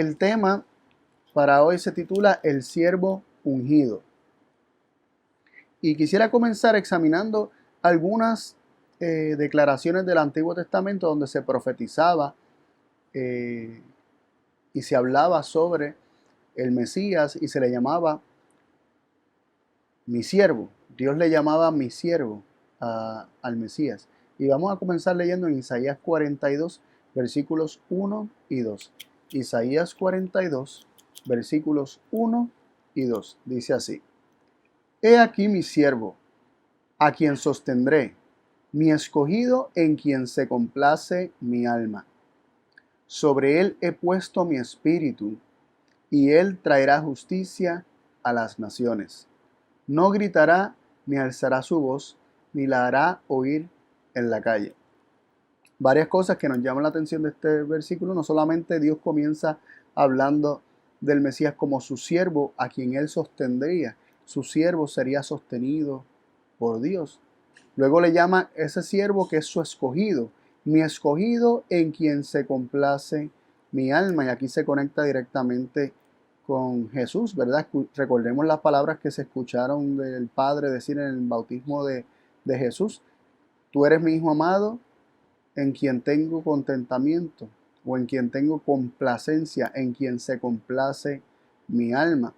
el tema para hoy se titula El siervo ungido. Y quisiera comenzar examinando algunas declaraciones del Antiguo Testamento donde se profetizaba y se hablaba sobre el Mesías y se le llamaba mi siervo. Dios le llamaba mi siervo al Mesías. Y vamos a comenzar leyendo en Isaías 42, versículos 1 y 2. Isaías 42, versículos 1 y 2. Dice así: He aquí mi siervo, a quien sostendré, mi escogido en quien se complace mi alma. Sobre él he puesto mi espíritu, y él traerá justicia a las naciones. No gritará ni alzará su voz, ni la hará oír en la calle. Varias cosas que nos llaman la atención de este versículo. No solamente Dios comienza hablando del Mesías como su siervo, a quien él sostendría. Su siervo sería sostenido por Dios. Luego le llama ese siervo que es su escogido. Mi escogido en quien se complace mi alma. Y aquí se conecta directamente con Jesús, ¿verdad? Recordemos las palabras que se escucharon del Padre decir en el bautismo de Jesús. Tú eres mi Hijo amado, en quien tengo contentamiento, o en quien tengo complacencia, en quien se complace mi alma.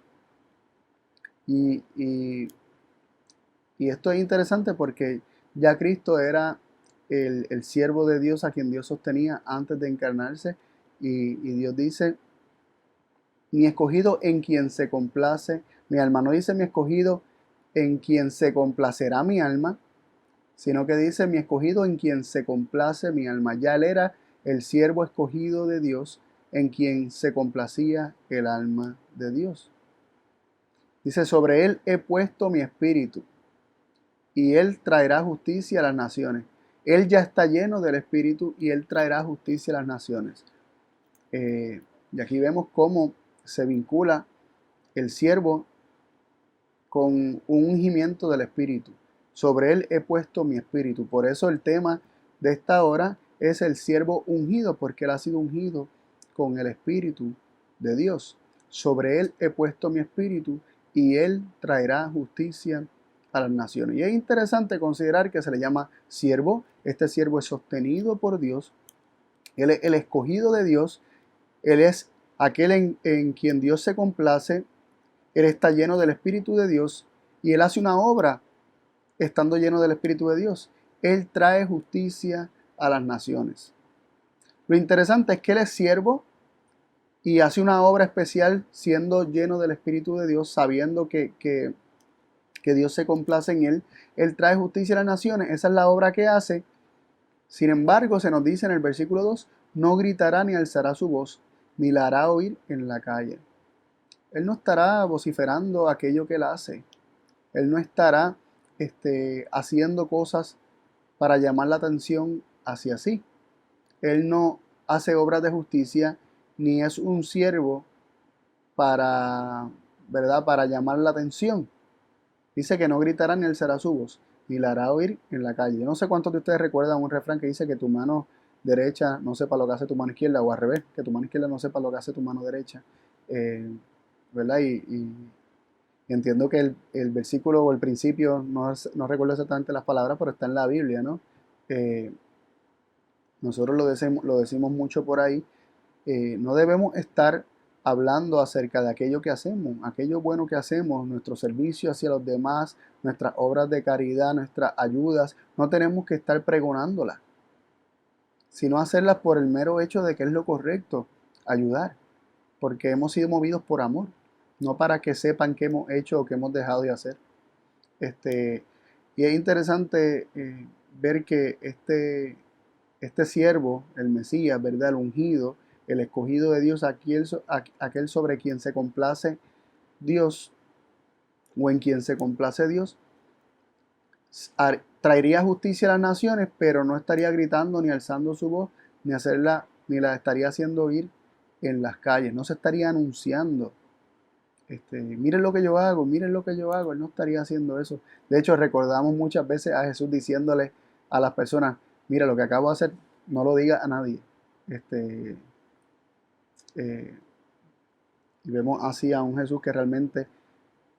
Y esto es interesante porque ya Cristo era el siervo de Dios a quien Dios sostenía antes de encarnarse. Y Dios dice: mi escogido en quien se complace mi alma. No dice mi escogido en quien se complacerá mi alma, sino que dice mi escogido en quien se complace mi alma. Ya él era el siervo escogido de Dios en quien se complacía el alma de Dios. Dice: sobre él he puesto mi espíritu, y él traerá justicia a las naciones. Él ya está lleno del espíritu y él traerá justicia a las naciones. Y aquí vemos cómo se vincula el siervo con un ungimiento del espíritu. Sobre él he puesto mi espíritu. Por eso el tema de esta hora es el siervo ungido, porque él ha sido ungido con el espíritu de Dios. Sobre él he puesto mi espíritu, y él traerá justicia a las naciones. Y es interesante considerar que se le llama siervo. Este siervo es sostenido por Dios. Él es el escogido de Dios. Él es aquel en quien Dios se complace. Él está lleno del Espíritu de Dios y él hace una obra estando lleno del Espíritu de Dios. Él trae justicia a las naciones. Lo interesante es que él es siervo y hace una obra especial siendo lleno del Espíritu de Dios, sabiendo que Dios se complace en él. Él trae justicia a las naciones. Esa es la obra que hace. Sin embargo, se nos dice en el versículo 2, no gritará ni alzará su voz, ni la hará oír en la calle. Él no estará vociferando aquello que él hace. Él no estará haciendo cosas para llamar la atención hacia sí. Él no hace obras de justicia, ni es un siervo para, ¿verdad?, para llamar la atención. Dice que no gritará ni alzará su voz, ni la hará oír en la calle. Yo no sé cuántos de ustedes recuerdan un refrán que dice que tu mano derecha no sepa lo que hace tu mano izquierda, o al revés, que tu mano izquierda no sepa lo que hace tu mano derecha. ¿Verdad? Y entiendo que el versículo o el principio, no recuerdo exactamente las palabras, pero está en la Biblia, ¿no? Nosotros lo decimos mucho por ahí. No debemos estar hablando acerca de aquello que hacemos, aquello bueno que hacemos, nuestro servicio hacia los demás, nuestras obras de caridad, nuestras ayudas. No tenemos que estar pregonándolas, sino hacerlas por el mero hecho de que es lo correcto, ayudar, porque hemos sido movidos por amor, no para que sepan qué hemos hecho o qué hemos dejado de hacer. Y es interesante ver que este siervo, el Mesías, ¿verdad?, el ungido, el escogido de Dios, aquel sobre quien se complace Dios, o en quien se complace Dios, traería justicia a las naciones, pero no estaría gritando ni alzando su voz, ni la estaría haciendo oír en las calles, no se estaría anunciando. Miren lo que yo hago, miren lo que yo hago. Él no estaría haciendo eso. De hecho, recordamos muchas veces a Jesús diciéndole a las personas: mira, lo que acabo de hacer, no lo diga a nadie. Eh, Y vemos así a un Jesús que realmente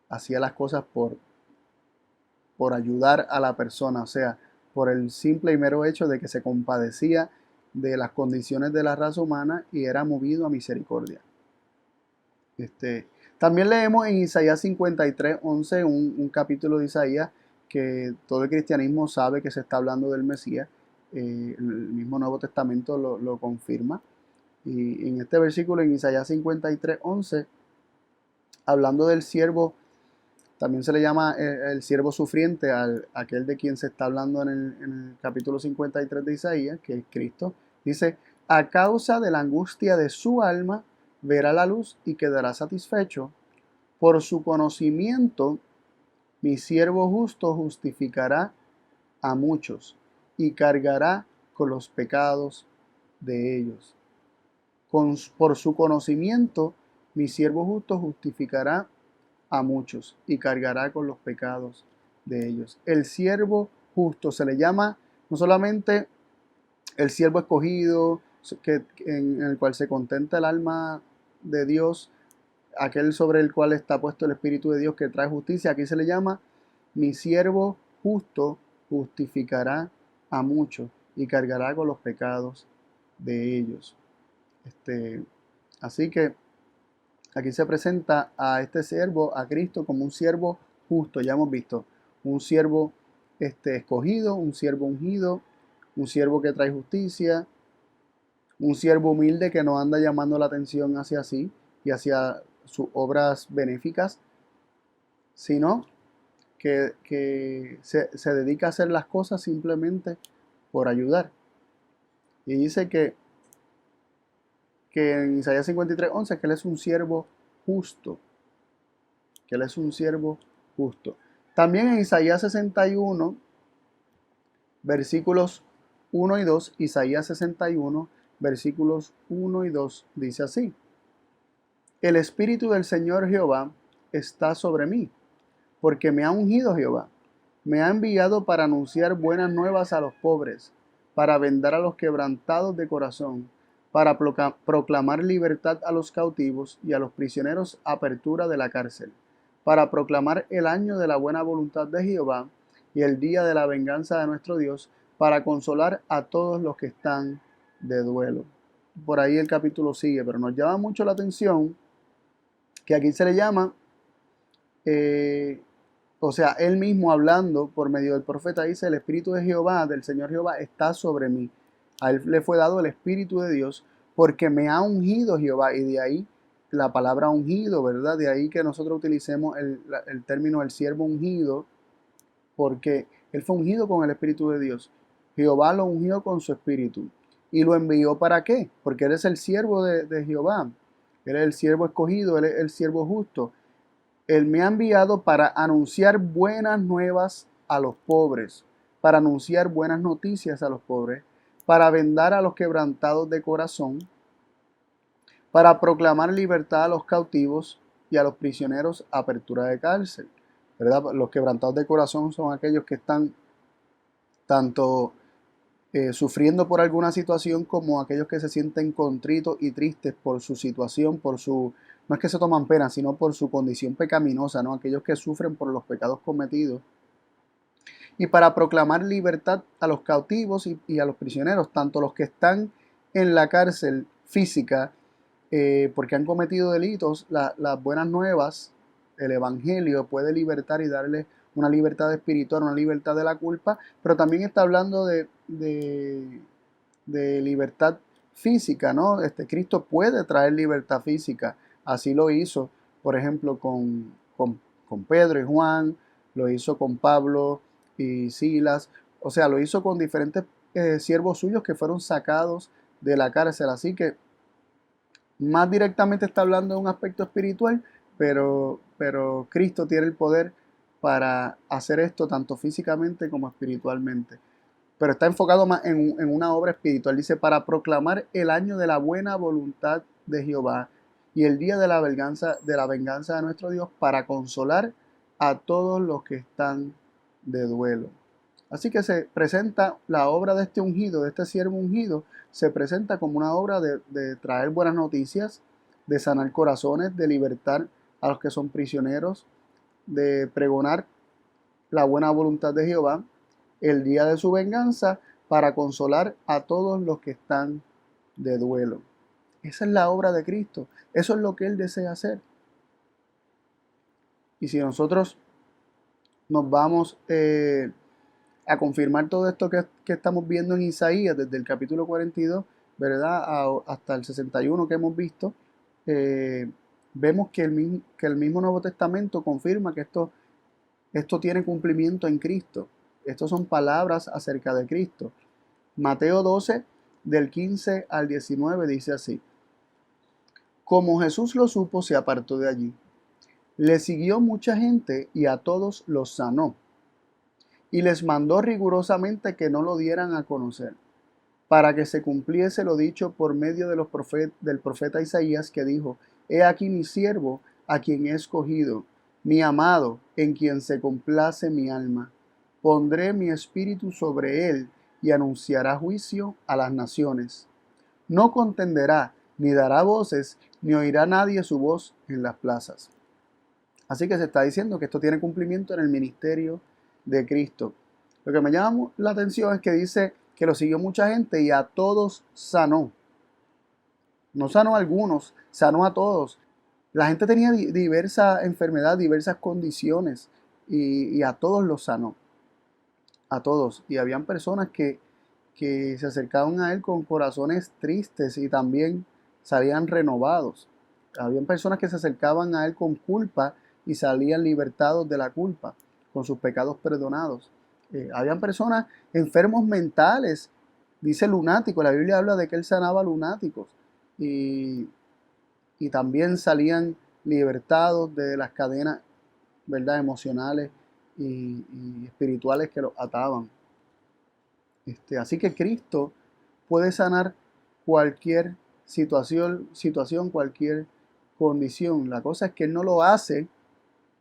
hacía las cosas por ayudar a la persona, o sea, por el simple y mero hecho de que se compadecía de las condiciones de la raza humana y era movido a misericordia. También leemos en Isaías 53:11, un capítulo de Isaías que todo el cristianismo sabe que se está hablando del Mesías. El mismo Nuevo Testamento lo confirma. Y en este versículo, en Isaías 53:11, hablando del siervo, también se le llama el siervo sufriente, aquel de quien se está hablando en el capítulo 53 de Isaías, que es Cristo. Dice, a causa de la angustia de su alma, verá la luz y quedará satisfecho. Por su conocimiento, mi siervo justo justificará a muchos y cargará con los pecados de ellos. Por su conocimiento, mi siervo justo justificará a muchos y cargará con los pecados de ellos. El siervo justo se le llama no solamente el siervo escogido, en el cual se contenta el alma de Dios, aquel sobre el cual está puesto el Espíritu de Dios que trae justicia. Aquí se le llama mi siervo justo justificará a muchos y cargará con los pecados de ellos. Así que aquí se presenta a este siervo, a Cristo, como un siervo justo. Ya hemos visto un siervo escogido, un siervo ungido, un siervo que trae justicia, un siervo humilde que no anda llamando la atención hacia sí y hacia sus obras benéficas, sino que se dedica a hacer las cosas simplemente por ayudar. Y dice que en Isaías 53:11 que Él es un siervo justo, que Él es un siervo justo. También en Isaías 61, versículos 1 y 2, Isaías 61, versículos 1 y 2, dice así, el Espíritu del Señor Jehová está sobre mí, porque me ha ungido Jehová. Me ha enviado para anunciar buenas nuevas a los pobres, para vendar a los quebrantados de corazón, para proclamar libertad a los cautivos y a los prisioneros apertura de la cárcel, para proclamar el año de la buena voluntad de Jehová y el día de la venganza de nuestro Dios, para consolar a todos los que están de duelo. Por ahí el capítulo sigue, pero nos llama mucho la atención que aquí se le llama eh, o sea, él mismo hablando por medio del profeta dice, el Espíritu de Jehová, del Señor Jehová, está sobre mí. A él le fue dado el Espíritu de Dios porque me ha ungido Jehová. Y de ahí la palabra ungido, ¿verdad? De ahí que nosotros utilicemos el término el siervo ungido, porque él fue ungido con el Espíritu de Dios. Jehová lo ungió con su Espíritu. ¿Y lo envió para qué? Porque él es el siervo de Jehová. Él es el siervo escogido, él es el siervo justo. Él me ha enviado para anunciar buenas nuevas a los pobres, para anunciar buenas noticias a los pobres, para vendar a los quebrantados de corazón, para proclamar libertad a los cautivos y a los prisioneros apertura de cárcel. ¿Verdad? Los quebrantados de corazón son aquellos que están tanto sufriendo por alguna situación como aquellos que se sienten contritos y tristes por su situación, no es que se toman pena, sino por su condición pecaminosa, ¿no? Aquellos que sufren por los pecados cometidos. Y para proclamar libertad a los cautivos y a los prisioneros, tanto los que están en la cárcel física, porque han cometido delitos, las buenas nuevas, el Evangelio puede libertar y darle una libertad espiritual, una libertad de la culpa, pero también está hablando de libertad física, ¿no? Cristo puede traer libertad física, así lo hizo, por ejemplo, con Pedro y Juan, lo hizo con Pablo y Silas, o sea, lo hizo con diferentes siervos suyos que fueron sacados de la cárcel, así que más directamente está hablando de un aspecto espiritual, pero Cristo tiene el poder para hacer esto tanto físicamente como espiritualmente. Pero está enfocado más en una obra espiritual. Dice, para proclamar el año de la buena voluntad de Jehová y el día de la venganza de nuestro Dios, para consolar a todos los que están de duelo. Así que se presenta la obra de este ungido, de este siervo ungido, se presenta como una obra de traer buenas noticias, de sanar corazones, de libertar a los que son prisioneros, de pregonar la buena voluntad de Jehová, el día de su venganza, para consolar a todos los que están de duelo. Esa es la obra de Cristo. Eso es lo que Él desea hacer. Y si nosotros nos vamos a confirmar todo esto que estamos viendo en Isaías, desde el capítulo 42, ¿verdad? Hasta el 61 que hemos visto, vemos que el mismo Nuevo Testamento confirma que esto tiene cumplimiento en Cristo. Estas son palabras acerca de Cristo. Mateo 12, del 15 al 19, dice así: Como Jesús lo supo, se apartó de allí. Le siguió mucha gente y a todos los sanó. Y les mandó rigurosamente que no lo dieran a conocer, para que se cumpliese lo dicho por medio de del profeta Isaías, que dijo: He aquí mi siervo, a quien he escogido, mi amado, en quien se complace mi alma. Pondré mi espíritu sobre él, y anunciará juicio a las naciones. No contenderá, ni dará voces, ni oirá nadie su voz en las plazas. Así que se está diciendo que esto tiene cumplimiento en el ministerio de Cristo. Lo que me llama la atención es que dice que lo siguió mucha gente y a todos sanó. No sanó a algunos, sanó a todos. La gente tenía diversas enfermedades, diversas condiciones y a todos los sanó. A todos. Y habían personas que se acercaban a él con corazones tristes y también salían renovados. Habían personas que se acercaban a él con culpa y salían libertados de la culpa, con sus pecados perdonados. Habían personas enfermos mentales, dice lunáticos, la Biblia habla de que él sanaba lunáticos y, y también salían libertados de las cadenas, ¿verdad?, emocionales y espirituales que los ataban. Así que Cristo puede sanar cualquier situación, cualquier condición. La cosa es que Él no lo hace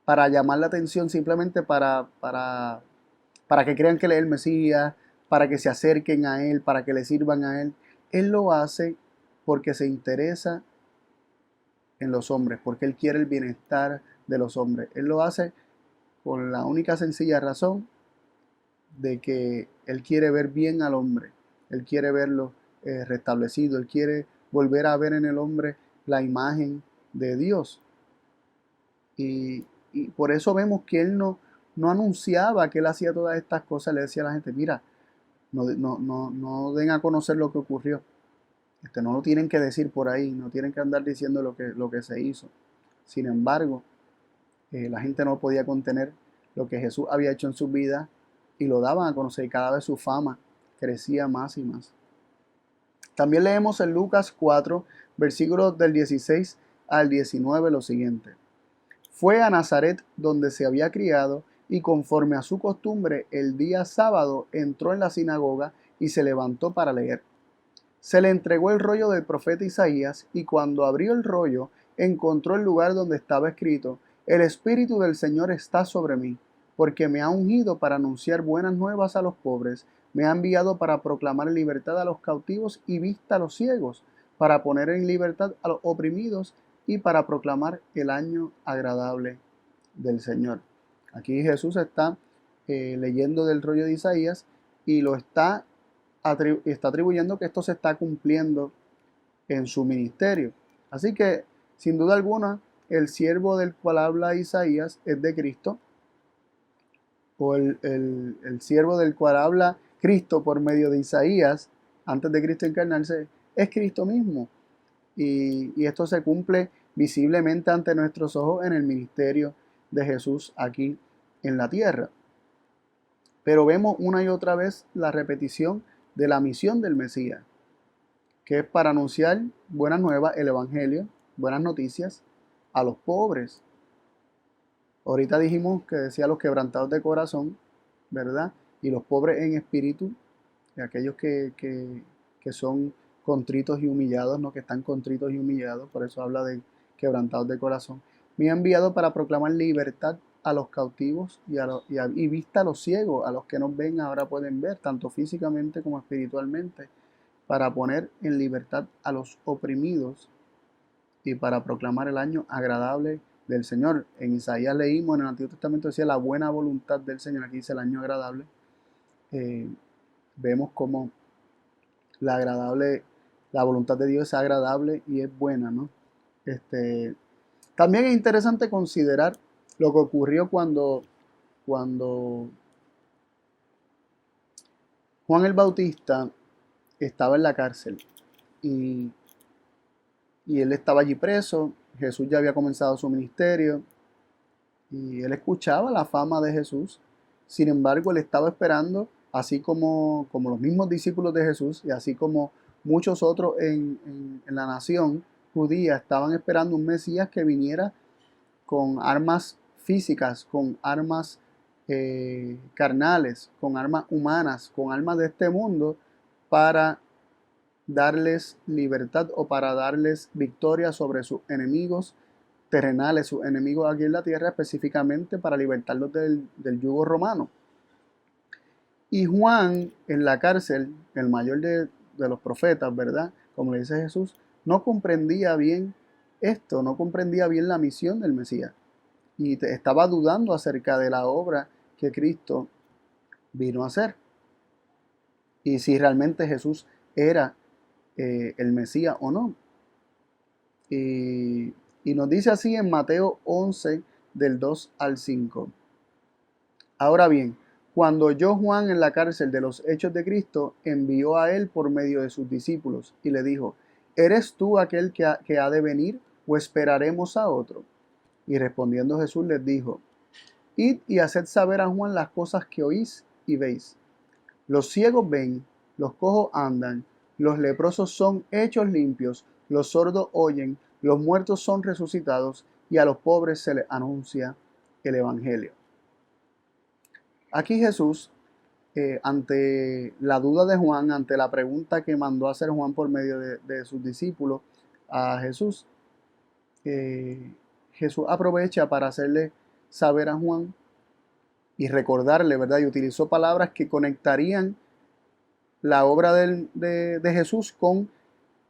para llamar la atención, simplemente para que crean que Él es el Mesías, para que se acerquen a Él, para que le sirvan a Él. Él lo hace porque se interesa en los hombres, porque Él quiere el bienestar de los hombres. Él lo hace con la única sencilla razón de que Él quiere ver bien al hombre, Él quiere verlo restablecido, Él quiere volver a ver en el hombre la imagen de Dios. Y por eso vemos que Él no anunciaba que Él hacía todas estas cosas, le decía a la gente: mira, no den a conocer lo que ocurrió, no lo tienen que decir por ahí, no tienen que andar diciendo lo que se hizo. Sin embargo, la gente no podía contener lo que Jesús había hecho en su vida y lo daban a conocer, y cada vez su fama crecía más y más. También leemos en Lucas 4, versículos del 16 al 19 lo siguiente: Fue a Nazaret, donde se había criado, y conforme a su costumbre, el día sábado entró en la sinagoga y se levantó para leer. Se le entregó el rollo del profeta Isaías, y cuando abrió el rollo, encontró el lugar donde estaba escrito: El Espíritu del Señor está sobre mí, porque me ha ungido para anunciar buenas nuevas a los pobres, me ha enviado para proclamar libertad a los cautivos y vista a los ciegos, para poner en libertad a los oprimidos y para proclamar el año agradable del Señor. Aquí Jesús está leyendo del rollo de Isaías y lo está atribuyendo que esto se está cumpliendo en su ministerio. Así que, sin duda alguna, el siervo del cual habla Isaías es de Cristo, o el siervo del cual habla Cristo por medio de Isaías, antes de Cristo encarnarse, es Cristo mismo. Y esto se cumple visiblemente ante nuestros ojos en el ministerio de Jesús aquí en la tierra. Pero vemos una y otra vez la repetición de la misión del Mesías, que es para anunciar buenas nuevas, el Evangelio, buenas noticias a los pobres. Ahorita dijimos que decía los quebrantados de corazón, ¿verdad? Y los pobres en espíritu, y aquellos que son contritos y humillados, ¿no? Que están contritos y humillados, por eso habla de quebrantados de corazón. Me ha enviado para proclamar libertad a los cautivos y vista a los ciegos, a los que no ven ahora pueden ver, tanto físicamente como espiritualmente, para poner en libertad a los oprimidos y para proclamar el año agradable del Señor. En Isaías leímos, en el Antiguo Testamento decía la buena voluntad del Señor, aquí dice el año agradable. Vemos como la voluntad de Dios es agradable y es buena, ¿no? También es interesante considerar lo que ocurrió cuando Juan el Bautista estaba en la cárcel y, y él estaba allí preso. Jesús ya había comenzado su ministerio y él escuchaba la fama de Jesús. Sin embargo, él estaba esperando, así como los mismos discípulos de Jesús y así como muchos otros en la nación judía, estaban esperando un Mesías que viniera con armas físicas, con armas carnales, con armas humanas, con armas de este mundo, para darles libertad o para darles victoria sobre sus enemigos terrenales, sus enemigos aquí en la tierra, específicamente para libertarlos del yugo romano. Y Juan en la cárcel, el mayor de los profetas, ¿verdad? Como le dice Jesús, no comprendía bien esto, no comprendía bien la misión del Mesías. Y estaba dudando acerca de la obra que Cristo vino a hacer. Y si realmente Jesús era el Mesías o no. Y nos dice así en Mateo 11, del 2 al 5. Ahora bien, cuando oyó Juan en la cárcel de los hechos de Cristo, envió a él por medio de sus discípulos y le dijo, ¿eres tú aquel que ha de venir o esperaremos a otro? Y respondiendo Jesús les dijo, id y haced saber a Juan las cosas que oís y veis. Los ciegos ven, los cojos andan, los leprosos son hechos limpios, los sordos oyen, los muertos son resucitados y a los pobres se les anuncia el Evangelio. Aquí Jesús, ante la duda de Juan, ante la pregunta que mandó a hacer Juan por medio de sus discípulos a Jesús, Jesús aprovecha para hacerle saber a Juan y recordarle, ¿verdad? Y utilizó palabras que conectarían la obra de Jesús con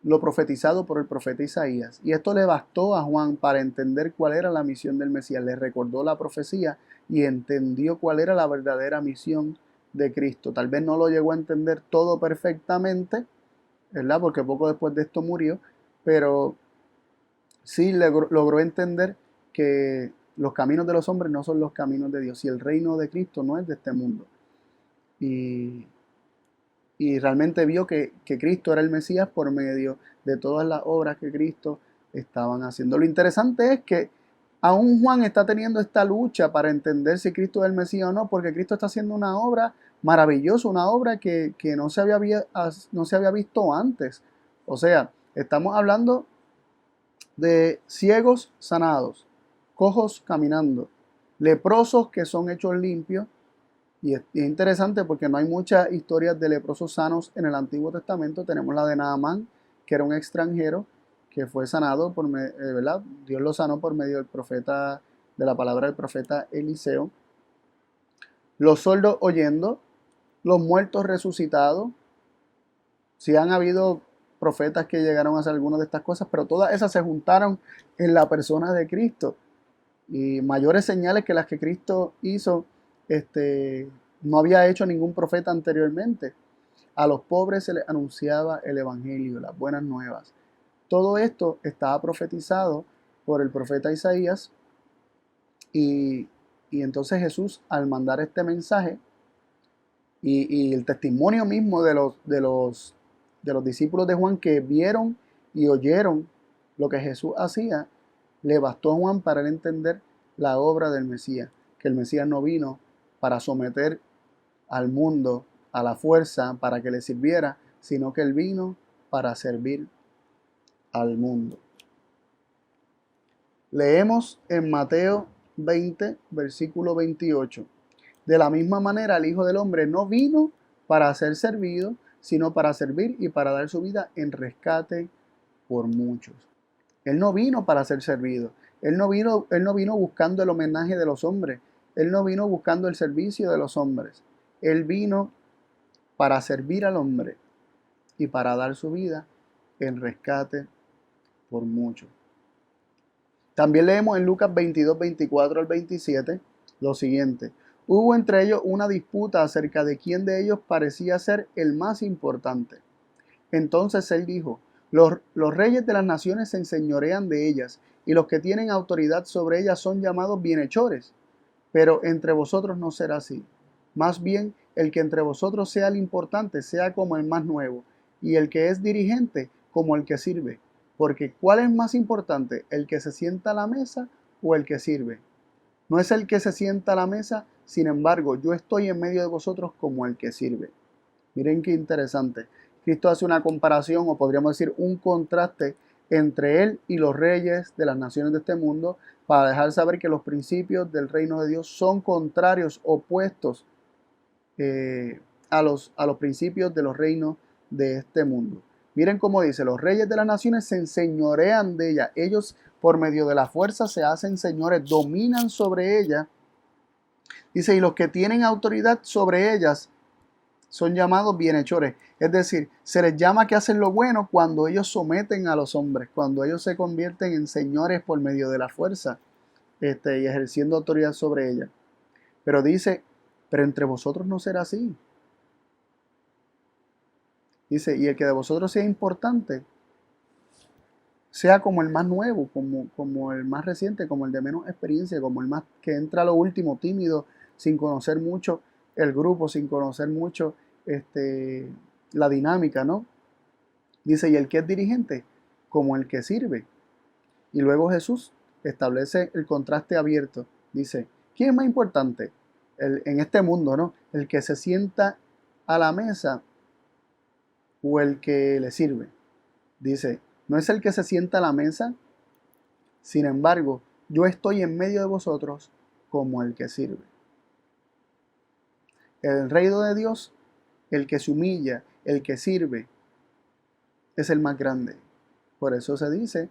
lo profetizado por el profeta Isaías. Y esto le bastó a Juan para entender cuál era la misión del Mesías. Le recordó la profecía y entendió cuál era la verdadera misión de Cristo. Tal vez no lo llegó a entender todo perfectamente, ¿verdad? Porque poco después de esto murió, pero sí logró entender que los caminos de los hombres no son los caminos de Dios y el reino de Cristo no es de este mundo. Y, y realmente vio que Cristo era el Mesías por medio de todas las obras que Cristo estaban haciendo. Lo interesante es que aún Juan está teniendo esta lucha para entender si Cristo es el Mesías o no, porque Cristo está haciendo una obra maravillosa, una obra que no se había visto antes. O sea, estamos hablando de ciegos sanados, cojos caminando, leprosos que son hechos limpios. Y es interesante porque no hay muchas historias de leprosos sanos en el Antiguo Testamento. Tenemos la de Naamán, que era un extranjero que fue sanado ¿verdad? Dios lo sanó por medio del profeta, de la palabra del profeta Eliseo. Los sordos oyendo, los muertos resucitados. Sí han habido profetas que llegaron a hacer algunas de estas cosas, pero todas esas se juntaron en la persona de Cristo. Y mayores señales que las que Cristo hizo, no había hecho ningún profeta anteriormente. A los pobres se les anunciaba el Evangelio, las buenas nuevas. Todo esto estaba profetizado por el profeta Isaías y, y entonces Jesús, al mandar este mensaje y el testimonio mismo de los discípulos de Juan que vieron y oyeron lo que Jesús hacía, le bastó a Juan para entender la obra del Mesías, que el Mesías no vino para someter al mundo a la fuerza para que le sirviera, sino que él vino para servir al mundo. Leemos en Mateo 20, versículo 28. De la misma manera, el Hijo del Hombre no vino para ser servido, sino para servir y para dar su vida en rescate por muchos. Él no vino para ser servido. Él no vino buscando el homenaje de los hombres. Él no vino buscando el servicio de los hombres. Él vino para servir al hombre y para dar su vida en rescate por muchos. También leemos en Lucas 22, 24 al 27 lo siguiente. Hubo entre ellos una disputa acerca de quién de ellos parecía ser el más importante. Entonces él dijo, los reyes de las naciones se enseñorean de ellas, y los que tienen autoridad sobre ellas son llamados bienhechores. Pero entre vosotros no será así. Más bien, el que entre vosotros sea el importante, sea como el más nuevo, y el que es dirigente, como el que sirve. Porque ¿cuál es más importante, el que se sienta a la mesa o el que sirve? No es el que se sienta a la mesa, sin embargo, yo estoy en medio de vosotros como el que sirve. Miren qué interesante. Cristo hace una comparación, o podríamos decir un contraste, entre él y los reyes de las naciones de este mundo, para dejar saber que los principios del reino de Dios son contrarios, opuestos a los principios de los reinos de este mundo. Miren cómo dice, los reyes de las naciones se enseñorean de ella. Ellos por medio de la fuerza se hacen señores, dominan sobre ella. Dice, y los que tienen autoridad sobre ellas son llamados bienhechores. Es decir, se les llama que hacen lo bueno cuando ellos someten a los hombres, cuando ellos se convierten en señores por medio de la fuerza, y ejerciendo autoridad sobre ella. Pero dice, pero entre vosotros no será así. Dice, y el que de vosotros sea importante, sea como el más nuevo, como el más reciente, como el de menos experiencia, como el más que entra a lo último, tímido, sin conocer mucho el grupo, sin conocer mucho la dinámica, ¿no? Dice, y el que es dirigente, como el que sirve. Y luego Jesús establece el contraste abierto. Dice, ¿quién es más importante en este mundo, ¿no? ¿El que se sienta a la mesa o el que le sirve? Dice, no es el que se sienta a la mesa, sin embargo, yo estoy en medio de vosotros como el que sirve. El reino de Dios, el que se humilla, el que sirve, es el más grande. Por eso se dice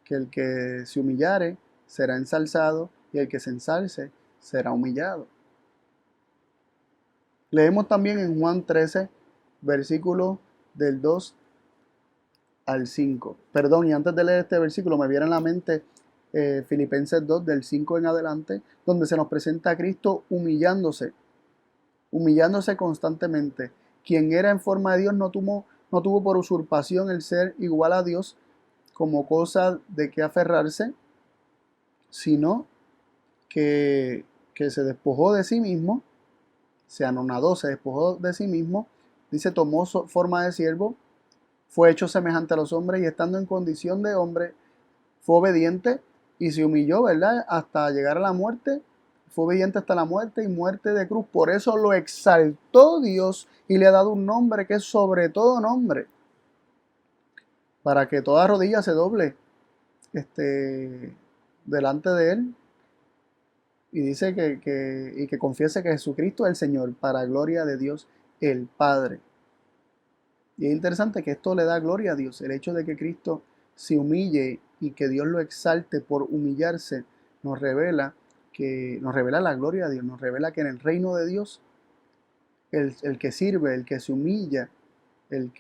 que el que se humillare será ensalzado y el que se ensalce será humillado. Leemos también en Juan 13, versículo del 2 al 5. Perdón, y antes de leer este versículo me viene a la mente Filipenses 2, del 5 en adelante, donde se nos presenta a Cristo humillándose constantemente. Quien era en forma de Dios no tuvo por usurpación el ser igual a Dios como cosa de que aferrarse, sino que se despojó de sí mismo, se anonadó, se despojó de sí mismo, dice, tomó forma de siervo, fue hecho semejante a los hombres y estando en condición de hombre, fue obediente y se humilló, ¿verdad? Hasta llegar a la muerte, fue obediente hasta la muerte y muerte de cruz. Por eso lo exaltó Dios y le ha dado un nombre que es sobre todo nombre, para que toda rodilla se doble delante de él y dice que confiese que Jesucristo es el Señor, para gloria de Dios el Padre. Y es interesante que esto le da gloria a Dios, el hecho de que Cristo se humille y que Dios lo exalte por humillarse, nos revela la gloria de Dios, nos revela que en el reino de Dios, el que sirve, el que se humilla, el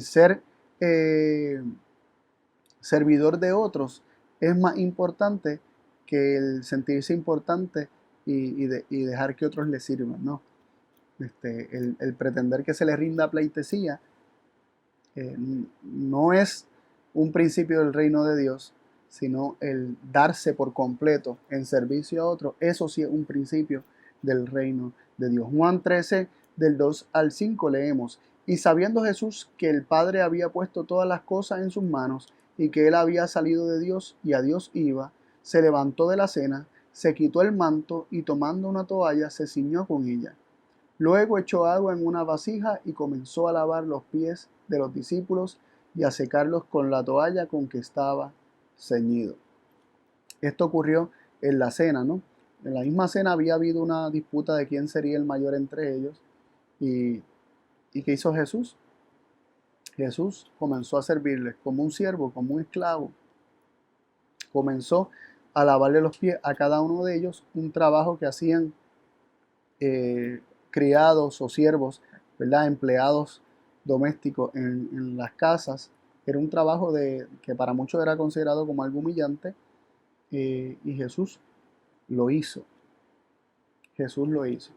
ser eh, servidor de otros es más importante que el sentirse importante y dejar que otros le sirvan, ¿no? El pretender que se le rinda pleitesía no es un principio del reino de Dios, sino el darse por completo en servicio a otro. Eso sí es un principio del reino de Dios. Juan 13, del 2 al 5 leemos, y sabiendo Jesús que el Padre había puesto todas las cosas en sus manos y que él había salido de Dios y a Dios iba, se levantó de la cena, se quitó el manto y tomando una toalla se ciñó con ella. Luego echó agua en una vasija y comenzó a lavar los pies de los discípulos y a secarlos con la toalla con que estaba ceñido. Esto ocurrió en la cena, ¿no? En la misma cena había habido una disputa de quién sería el mayor entre ellos. ¿Y qué hizo Jesús? Jesús comenzó a servirles como un siervo, como un esclavo. Comenzó a lavarle los pies a cada uno de ellos, un trabajo que hacían criados o siervos, ¿verdad? Empleados domésticos en las casas, Era un trabajo que para muchos era considerado como algo humillante, y Jesús lo hizo. Jesús lo hizo.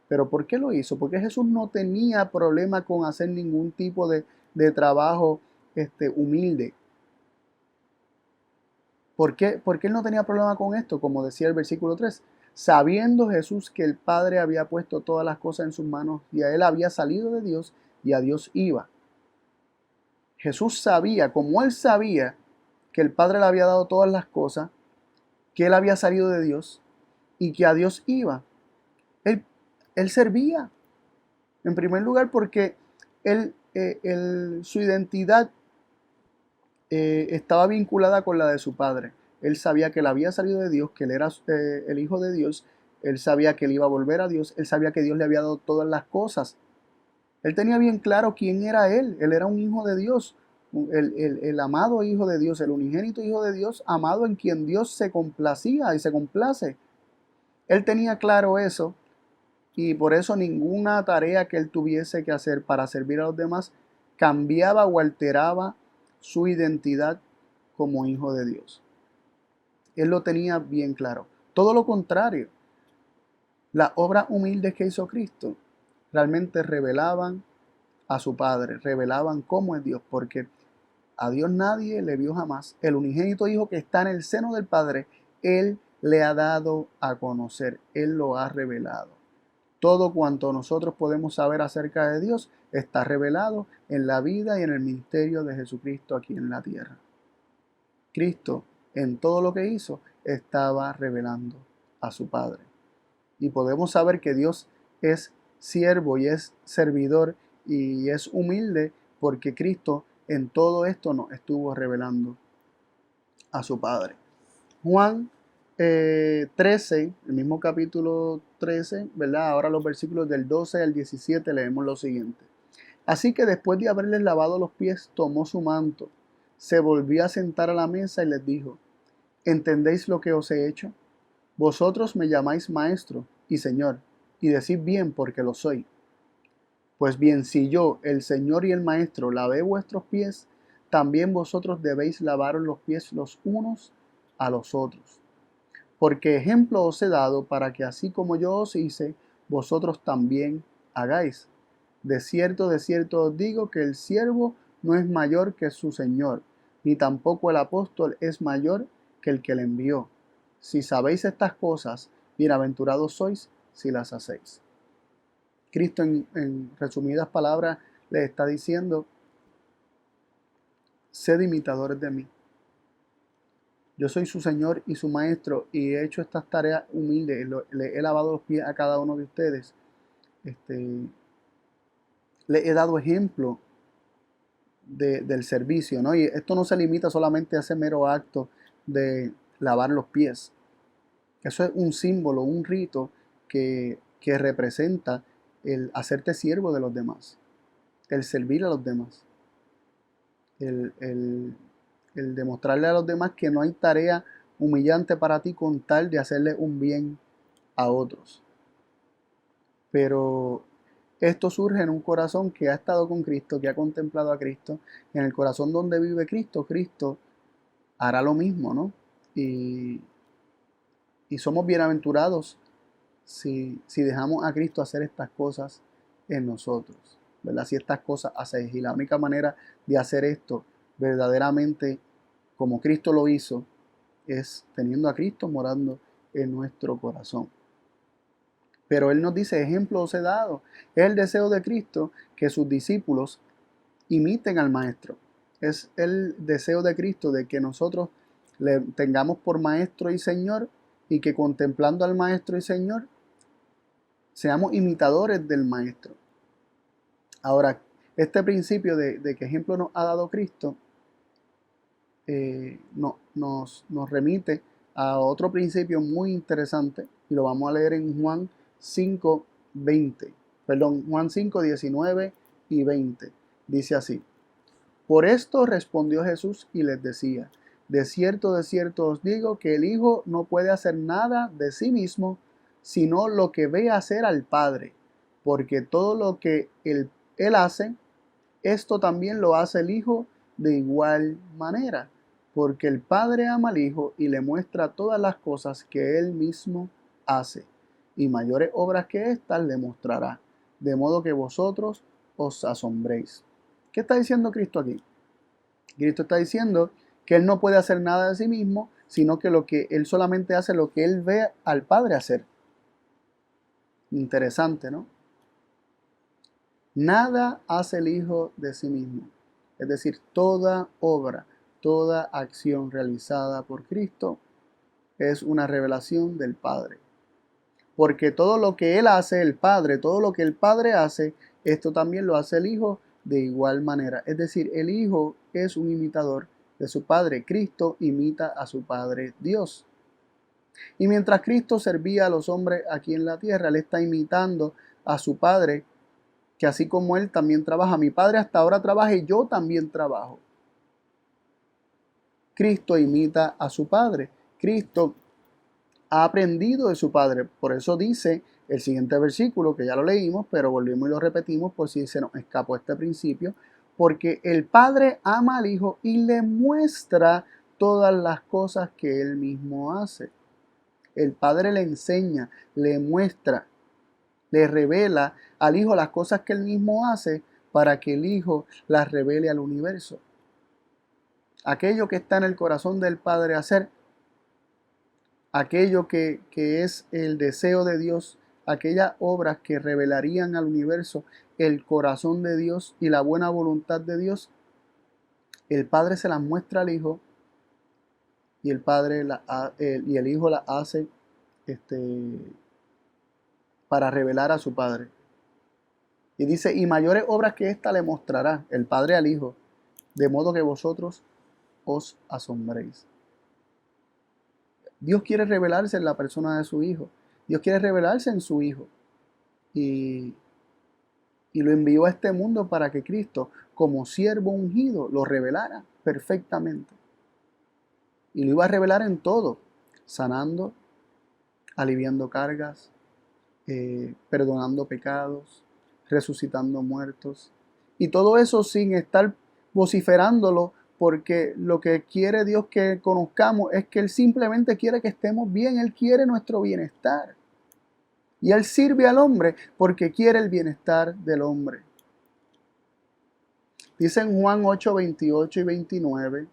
¿Pero por qué lo hizo? Porque Jesús no tenía problema con hacer ningún tipo de trabajo humilde. ¿Por qué? Porque él no tenía problema con esto, como decía el versículo 3. Sabiendo Jesús que el Padre había puesto todas las cosas en sus manos y a él había salido de Dios y a Dios iba. Jesús sabía, como él sabía que el Padre le había dado todas las cosas, que él había salido de Dios y que a Dios iba. Él, él servía, en primer lugar, porque su identidad estaba vinculada con la de su padre. Él sabía que él había salido de Dios, que él era el Hijo de Dios. Él sabía que él iba a volver a Dios. Él sabía que Dios le había dado todas las cosas. Él tenía bien claro quién era él. Él era un hijo de Dios, el amado Hijo de Dios, el unigénito Hijo de Dios, amado en quien Dios se complacía y se complace. Él tenía claro eso, y por eso ninguna tarea que él tuviese que hacer para servir a los demás cambiaba o alteraba su identidad como hijo de Dios. Él lo tenía bien claro. Todo lo contrario, las obras humildes que hizo Cristo realmente revelaban a su Padre, revelaban cómo es Dios, porque a Dios nadie le vio jamás. El unigénito Hijo que está en el seno del Padre, Él le ha dado a conocer, Él lo ha revelado. Todo cuanto nosotros podemos saber acerca de Dios está revelado en la vida y en el ministerio de Jesucristo aquí en la tierra. Cristo, en todo lo que hizo, estaba revelando a su Padre. Y podemos saber que Dios es siervo y es servidor y es humilde porque Cristo en todo esto nos estuvo revelando a su Padre. Juan 13, el mismo capítulo 13, ¿verdad? Ahora los versículos del 12 al 17 leemos lo siguiente. Así que después de haberles lavado los pies, tomó su manto, se volvió a sentar a la mesa y les dijo, ¿entendéis lo que os he hecho? Vosotros me llamáis maestro y señor, y decid bien porque lo soy. Pues bien, si yo, el Señor y el Maestro, lavé vuestros pies, también vosotros debéis lavaros los pies los unos a los otros. Porque ejemplo os he dado para que así como yo os hice, vosotros también hagáis. De cierto os digo que el siervo no es mayor que su Señor, ni tampoco el apóstol es mayor que el que le envió. Si sabéis estas cosas, bienaventurados sois si las hacéis. Cristo en resumidas palabras les está diciendo, sed imitadores de mí. Yo soy su Señor y su Maestro y he hecho estas tareas humildes, le he lavado los pies a cada uno de ustedes. Le he dado ejemplo del servicio, ¿no? Y esto no se limita solamente a ese mero acto de lavar los pies. Eso es un símbolo, un rito que representa el hacerte siervo de los demás, el servir a los demás, el demostrarle a los demás que no hay tarea humillante para ti con tal de hacerle un bien a otros. Pero esto surge en un corazón que ha estado con Cristo, que ha contemplado a Cristo. En el corazón donde vive Cristo, Cristo hará lo mismo, ¿no? Y somos bienaventurados si dejamos a Cristo hacer estas cosas en nosotros, ¿verdad? Si estas cosas hacéis. Y la única manera de hacer esto verdaderamente como Cristo lo hizo es teniendo a Cristo morando en nuestro corazón. Pero Él nos dice, ejemplo os he dado. Es el deseo de Cristo que sus discípulos imiten al Maestro. Es el deseo de Cristo de que nosotros le tengamos por Maestro y Señor y que contemplando al Maestro y Señor seamos imitadores del Maestro. Ahora, este principio de que ejemplo nos ha dado Cristo nos remite a otro principio muy interesante y lo vamos a leer en Juan 5:19 y 20. Dice así: Por esto respondió Jesús y les decía, de cierto os digo que el Hijo no puede hacer nada de sí mismo, sino lo que ve hacer al Padre, porque todo lo que él hace, esto también lo hace el Hijo de igual manera, porque el Padre ama al Hijo y le muestra todas las cosas que Él mismo hace, y mayores obras que éstas le mostrará, de modo que vosotros os asombréis. ¿Qué está diciendo Cristo aquí? Cristo está diciendo que Él no puede hacer nada de sí mismo, sino que Él solamente hace lo que Él ve al Padre hacer. Interesante, ¿no? Nada hace el Hijo de sí mismo. Es decir, toda obra, toda acción realizada por Cristo es una revelación del Padre. Porque todo lo que Él hace, el Padre, todo lo que el Padre hace, esto también lo hace el Hijo de igual manera. Es decir, el Hijo es un imitador de su Padre. Cristo imita a su Padre Dios. Y mientras Cristo servía a los hombres aquí en la tierra, Él está imitando a su Padre, que así como Él también trabaja. Mi Padre hasta ahora trabaja y yo también trabajo. Cristo imita a su Padre. Cristo ha aprendido de su Padre. Por eso dice el siguiente versículo, que ya lo leímos, pero volvemos y lo repetimos por si se nos escapó este principio. Porque el Padre ama al Hijo y le muestra todas las cosas que Él mismo hace. El Padre le enseña, le muestra, le revela al Hijo las cosas que Él mismo hace para que el Hijo las revele al universo. Aquello que está en el corazón del Padre hacer, aquello que es el deseo de Dios, aquellas obras que revelarían al universo el corazón de Dios y la buena voluntad de Dios, el Padre se las muestra al Hijo y el Hijo las hace para revelar a su Padre. Y dice, y mayores obras que ésta le mostrará el Padre al Hijo, de modo que vosotros os asombréis. Dios quiere revelarse en la persona de su Hijo. Dios quiere revelarse en su Hijo. Y lo envió a este mundo para que Cristo, como siervo ungido, lo revelara perfectamente. Y lo iba a revelar en todo, sanando, aliviando cargas, perdonando pecados, resucitando muertos. Y todo eso sin estar vociferándolo, porque lo que quiere Dios que conozcamos es que Él simplemente quiere que estemos bien, Él quiere nuestro bienestar. Y Él sirve al hombre porque quiere el bienestar del hombre. Dice en Juan 8, 28 y 29,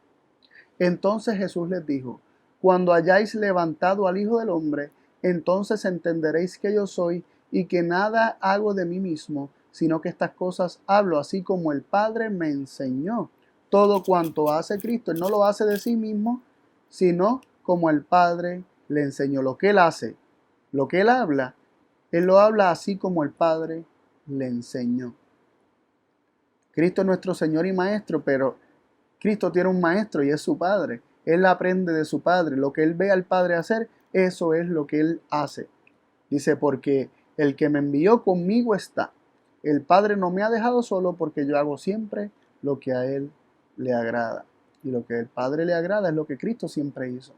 entonces Jesús les dijo, cuando hayáis levantado al Hijo del Hombre, entonces entenderéis que yo soy y que nada hago de mí mismo, sino que estas cosas hablo así como el Padre me enseñó. Todo cuanto hace Cristo, Él no lo hace de sí mismo, sino como el Padre le enseñó. Lo que Él hace, lo que Él habla, Él lo habla así como el Padre le enseñó. Cristo es nuestro Señor y Maestro, pero Cristo tiene un maestro y es su Padre. Él aprende de su Padre. Lo que Él ve al Padre hacer, eso es lo que Él hace. Dice, porque el que me envió conmigo está. El Padre no me ha dejado solo porque yo hago siempre lo que a Él le agrada. Y lo que al Padre le agrada es lo que Cristo siempre hizo.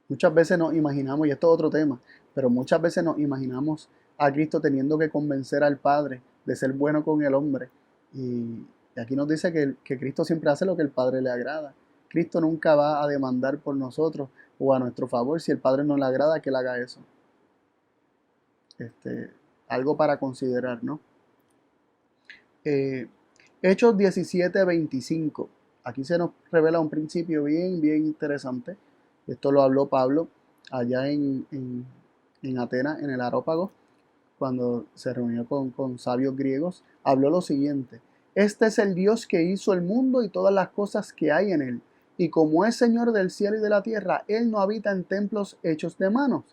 Muchas veces nos imaginamos, y esto es otro tema, pero muchas veces nos imaginamos a Cristo teniendo que convencer al Padre de ser bueno con el hombre. Y aquí nos dice que Cristo siempre hace lo que el Padre le agrada. Cristo nunca va a demandar por nosotros o a nuestro favor si el Padre no le agrada que Él haga eso. Algo para considerar, ¿no? Eh, Hechos 17:25. Aquí se nos revela un principio bien interesante. Esto lo habló Pablo allá en Atenas, en el Areópago, cuando se reunió con sabios griegos. Habló lo siguiente: este es el Dios que hizo el mundo y todas las cosas que hay en él. Y como es Señor del cielo y de la tierra, Él no habita en templos hechos de manos,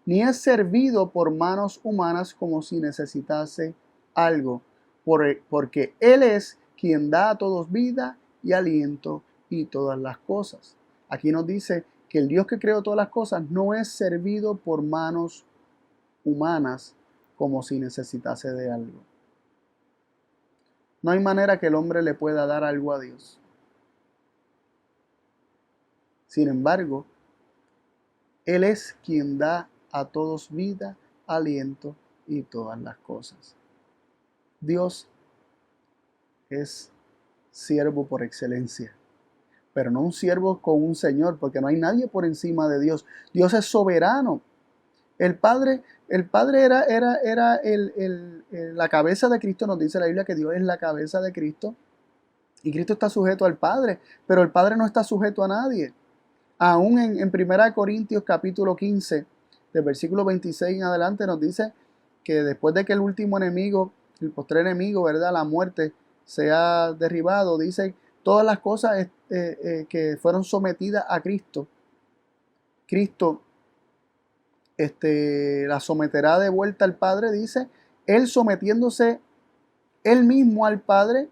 ni es servido por manos humanas como si necesitase algo, porque Él es quien da a todos vida y aliento y todas las cosas. Aquí nos dice que el Dios que creó todas las cosas no es servido por manos humanas como si necesitase de algo. No hay manera que el hombre le pueda dar algo a Dios. Sin embargo, Él es quien da a todos vida, aliento y todas las cosas. Dios es siervo por excelencia, pero no un siervo con un señor, porque no hay nadie por encima de Dios. Dios es soberano. El Padre era la cabeza de Cristo. Nos dice la Biblia que Dios es la cabeza de Cristo y Cristo está sujeto al Padre, pero el Padre no está sujeto a nadie. Aún en 1 Corintios capítulo 15, del versículo 26 en adelante, nos dice que después de que el último enemigo, el postrer enemigo, ¿verdad?, la muerte, sea derribado, dice todas las cosas que fueron sometidas a Cristo, Cristo la someterá de vuelta al Padre, dice, Él sometiéndose Él mismo al Padre,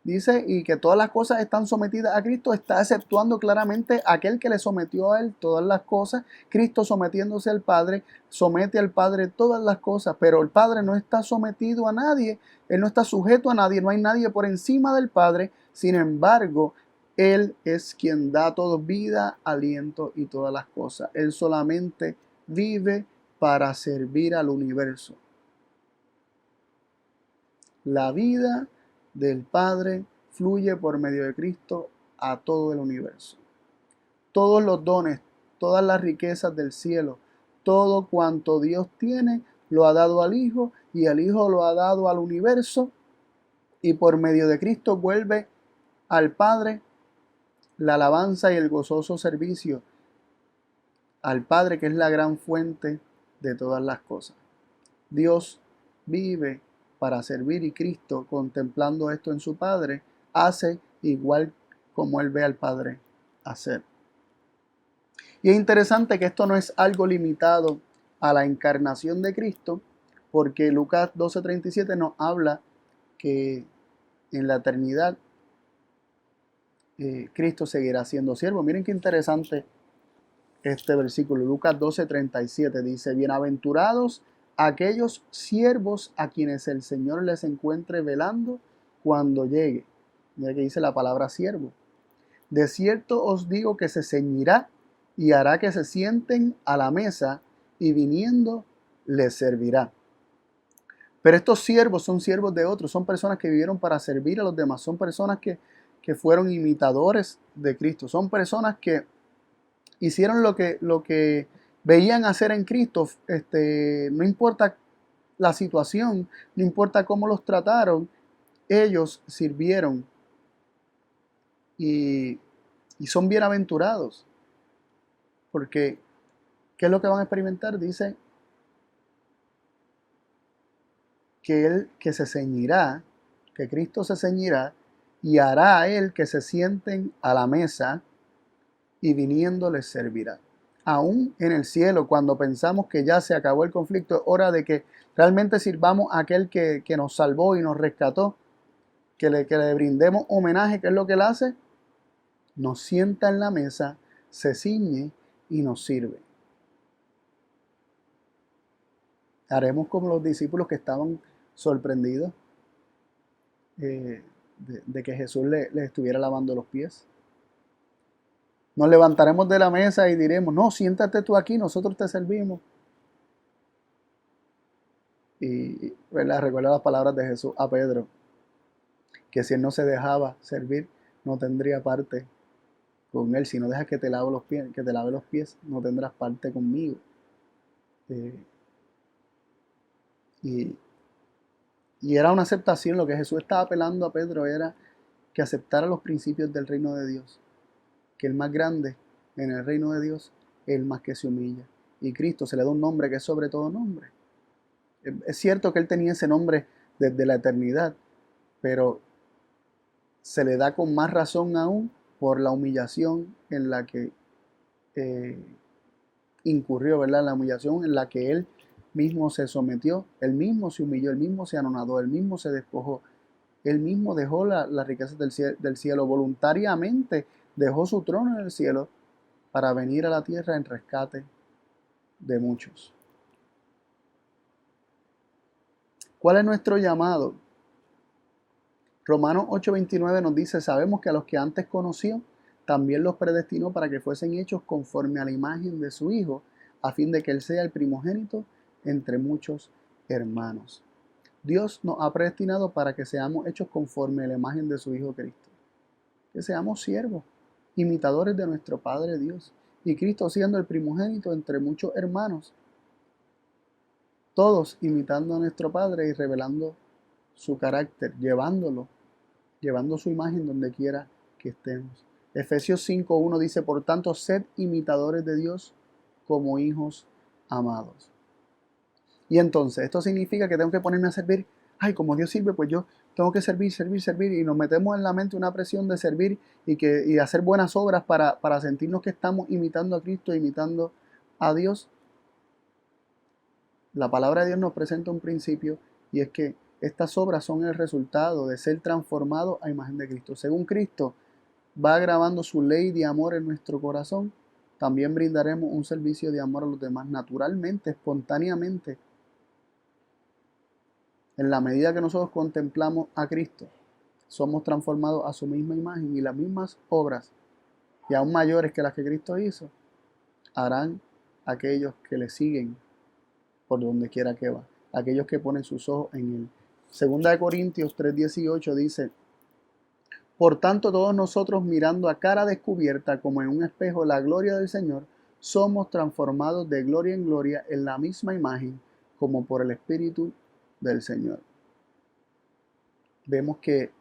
dice, y que todas las cosas están sometidas a Cristo, está exceptuando claramente a aquel que le sometió a Él todas las cosas. Cristo sometiéndose al Padre, somete al Padre todas las cosas, pero el Padre no está sometido a nadie, Él no está sujeto a nadie, no hay nadie por encima del Padre. Sin embargo, Él es quien da todo vida, aliento y todas las cosas. Él solamente vive para servir al universo. La vida del Padre fluye por medio de Cristo a todo el universo. Todos los dones, todas las riquezas del cielo, todo cuanto Dios tiene, lo ha dado al Hijo y el Hijo lo ha dado al universo, y por medio de Cristo vuelve al Padre la alabanza y el gozoso servicio al Padre, que es la gran fuente de todas las cosas. Dios vive para servir, y Cristo, contemplando esto en su Padre, hace igual como Él ve al Padre hacer. Y es interesante que esto no es algo limitado a la encarnación de Cristo, porque Lucas 12:37 nos habla que en la eternidad Cristo seguirá siendo siervo. Miren qué interesante este versículo. Lucas 12:37 dice: bienaventurados aquellos siervos a quienes el Señor les encuentre velando cuando llegue. Mira que dice la palabra siervo. De cierto os digo que se ceñirá y hará que se sienten a la mesa, y viniendo les servirá. Pero estos siervos son siervos de otros, son personas que vivieron para servir a los demás, son personas que fueron imitadores de Cristo, son personas que hicieron lo que veían hacer en Cristo. No importa la situación, no importa cómo los trataron, ellos sirvieron y son bienaventurados. Porque, ¿qué es lo que van a experimentar? Dice que se ceñirá, que Cristo se ceñirá y hará a Él que se sienten a la mesa, y viniendo les servirá. Aún en el cielo, cuando pensamos que ya se acabó el conflicto, es hora de que realmente sirvamos a aquel que nos salvó y nos rescató, que le brindemos homenaje. ¿Qué es lo que Él hace? Nos sienta en la mesa, se ciñe y nos sirve. Haremos como los discípulos que estaban sorprendidos de que Jesús les estuviera lavando los pies. Nos levantaremos de la mesa y diremos: no, siéntate tú aquí, nosotros te servimos. Y ¿verdad? Recuerda las palabras de Jesús a Pedro, que si él no se dejaba servir, no tendría parte con él. Si no dejas que te lave los pies, no tendrás parte conmigo. Y era una aceptación. Lo que Jesús estaba apelando a Pedro era que aceptara los principios del reino de Dios, que el más grande en el reino de Dios es el más que se humilla. Y Cristo se le da un nombre que es sobre todo nombre. Es cierto que Él tenía ese nombre desde la eternidad, pero se le da con más razón aún por la humillación en la que incurrió, ¿verdad? La humillación en la que Él mismo se sometió, Él mismo se humilló, Él mismo se anonadó, Él mismo se despojó, Él mismo dejó las riquezas del cielo, voluntariamente dejó su trono en el cielo para venir a la tierra en rescate de muchos. ¿Cuál es nuestro llamado? Romanos 8:29 nos dice: sabemos que a los que antes conoció, también los predestinó para que fuesen hechos conforme a la imagen de su Hijo, a fin de que Él sea el primogénito entre muchos hermanos. Dios nos ha predestinado para que seamos hechos conforme a la imagen de su Hijo Cristo. Que seamos siervos, imitadores de nuestro Padre Dios. Y Cristo siendo el primogénito entre muchos hermanos, todos imitando a nuestro Padre y revelando su carácter, llevando su imagen donde quiera que estemos. Efesios 5:1 dice, por tanto, sed imitadores de Dios como hijos amados. Y entonces, esto significa que tengo que ponerme a servir. Ay, como Dios sirve, pues yo tengo que servir, servir, servir. Y nos metemos en la mente una presión de servir y hacer buenas obras para sentirnos que estamos imitando a Cristo, imitando a Dios. La palabra de Dios nos presenta un principio y es que estas obras son el resultado de ser transformados a imagen de Cristo. Según Cristo va grabando su ley de amor en nuestro corazón, también brindaremos un servicio de amor a los demás naturalmente, espontáneamente. En la medida que nosotros contemplamos a Cristo, somos transformados a su misma imagen y las mismas obras, y aún mayores que las que Cristo hizo, harán aquellos que le siguen por donde quiera que va, aquellos que ponen sus ojos en Él. Segunda de Corintios 3:18 dice, por tanto todos nosotros mirando a cara descubierta como en un espejo la gloria del Señor, somos transformados de gloria en gloria en la misma imagen como por el Espíritu del Señor. Vemos que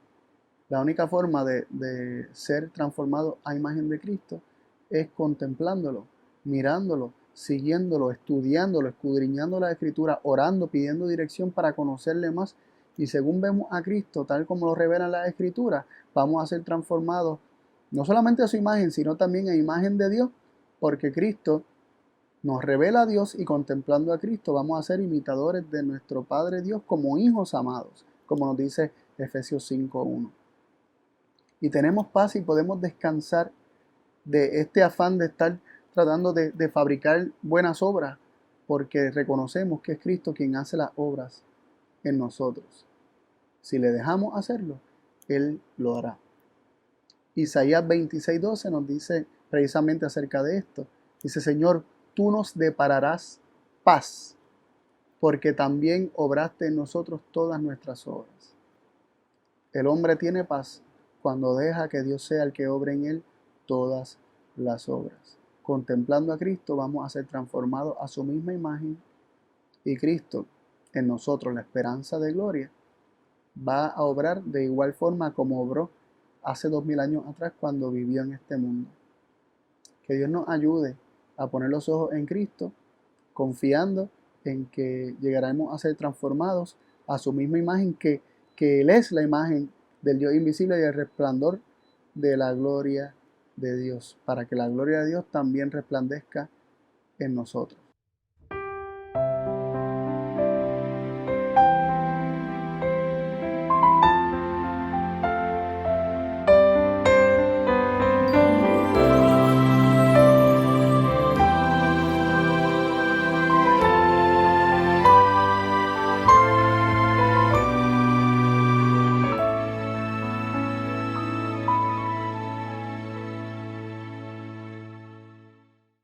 la única forma de ser transformado a imagen de Cristo es contemplándolo, mirándolo, siguiéndolo, estudiándolo, escudriñando la Escritura, orando, pidiendo dirección para conocerle más. Y según vemos a Cristo, tal como lo revelan las Escrituras, vamos a ser transformados no solamente a su imagen, sino también a imagen de Dios, porque Cristo nos revela a Dios y contemplando a Cristo vamos a ser imitadores de nuestro Padre Dios como hijos amados, como nos dice Efesios 5:1. Y tenemos paz y podemos descansar de este afán de estar tratando de fabricar buenas obras, porque reconocemos que es Cristo quien hace las obras en nosotros. Si le dejamos hacerlo, Él lo hará. Isaías 26:12 nos dice precisamente acerca de esto. Dice, Señor, tú nos depararás paz, porque también obraste en nosotros todas nuestras obras. El hombre tiene paz cuando deja que Dios sea el que obre en él todas las obras. Contemplando a Cristo vamos a ser transformados a su misma imagen y Cristo en nosotros, la esperanza de gloria, va a obrar de igual forma como obró hace 2000 años atrás cuando vivió en este mundo. Que Dios nos ayude a poner los ojos en Cristo, confiando en que llegaremos a ser transformados a su misma imagen, que Él es la imagen del Dios invisible y el resplandor de la gloria de Dios, para que la gloria de Dios también resplandezca en nosotros.